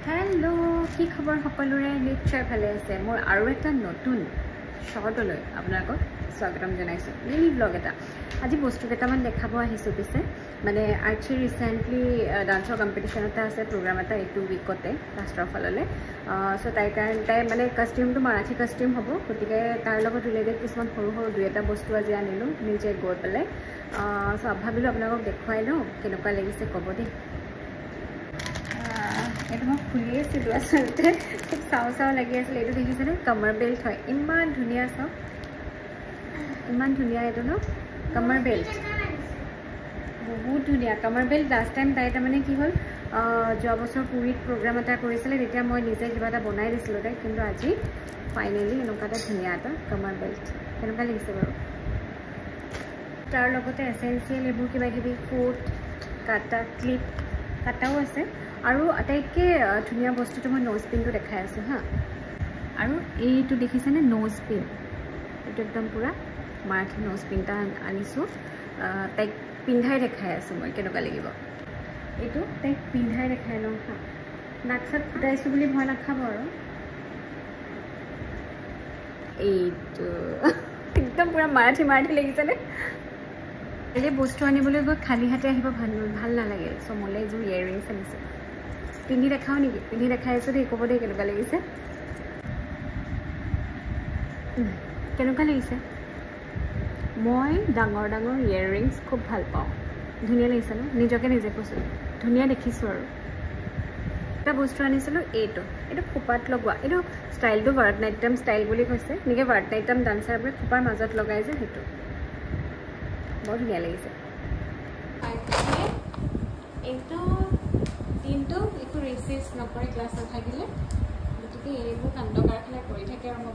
hello কি খবৰ সকলোৰে নিশ্চয় ভালে আছে মোৰ আৰু এটা নতুন শৰ্টলৈ আপোনাক স্বাগতম জনাইছো মিনি ব্লগ এটা আজি বস্তু কেইটামান দেখাব আহিছো পিছে মানে আৰ্চি ৰিসেন্টলি ডান্সৰ কম্পিটিশন এটা আছে প্ৰগ্ৰাম এটা এইটো উইকতে লাষ্টৰ ফাললে সো তাই মানে কস্টিউমটো মাৰাঠী কস্টিউম হ'ব গতিকে তাৰ লগত ৰিলেটেড কিছুমান সৰু সৰু দুই এটা বস্তু আজি আনিলো নিজে গৈ পেলে সো ভাবিলো আপোনাক দেখুৱাই লওঁ কেনেকুৱা লাগিছে ক'ব দেই এটা মই খুলি আছিলোঁ আচলতে চাওঁ চাওঁ লাগি আছিলে এইটো দেখিছেনে কমাৰ বেল্ট হয় ইমান ধুনীয়া চাওঁ ইমান ধুনীয়া এইটো ন কমাৰ বেল্ট বহুত ধুনীয়া কমাৰ বেল্ট লাষ্ট টাইম তাই তাৰমানে কি হ'ল যোৱা বছৰ পুৰীত প্ৰগ্ৰাম এটা কৰিছিলে তেতিয়া মই নিজে কিবা এটা বনাই দিছিলোঁ তাই কিন্তু আজি ফাইনেলি এনেকুৱা এটা ধুনীয়া এটা কমাৰ বেল্ট কেনেকুৱা লাগিছে বাৰু তাৰ লগতে এচেঞ্চিয়েল এইবোৰ কিবা কিবি কোট কাটা ক্লিপ কাটাও আছে আৰু আটাইতকৈ ধুনীয়া বস্তুটো মই নোজ পিনটো দেখাই আছোঁ হা আৰু এইটো দেখিছেনে নোজ পিন এইটো একদম পূৰা মাৰাঠী নোজ পিনটা আনিছোঁ তাইক পিন্ধাই দেখাই আছোঁ মই কেনেকুৱা লাগিব এইটো তাইক পিন্ধাই দেখাই লওঁ হা নাক চাক ফুটাইছোঁ বুলি ভয় নাখাব আৰু এইটো একদম পূৰা মাৰাঠী লাগিছেনে এই বস্তু আনিবলৈ গৈ খালী হাতে আহিব ভাল নালাগে চ' মোলৈ এযোৰ ইয়েৰিংছ আনিছোঁ পিন্ধি দেখাওঁ নেকি পিন্ধি দেখাই আছোঁ দেই ক'ব দেই কেনেকুৱা লাগিছে কেনেকুৱা লাগিছে মই ডাঙৰ ইয়েৰিংছ খুব ভাল পাওঁ ধুনীয়া লাগিছে ন নিজকে নিজে কৈছোঁ ধুনীয়া দেখিছোঁ আৰু এটা বস্তু আনিছিলোঁ এইটো খোপাত লগোৱা এইটো ষ্টাইলটো ভাৰতনাট্যম ষ্টাইল বুলি কৈছে এনেকৈ ভাৰতনাট্যম ডান্সাৰবোৰে খোপাৰ মাজত লগাই যে সেইটো বৰ ধুনীয়া লাগিছে এইটো দিনটো একো ৰেচিষ্ট নকৰে ক্লাছ নাথাকিলে গতিকে এইবোৰ কাণ্ড কাৰখানা কৰি থাকে আৰু মই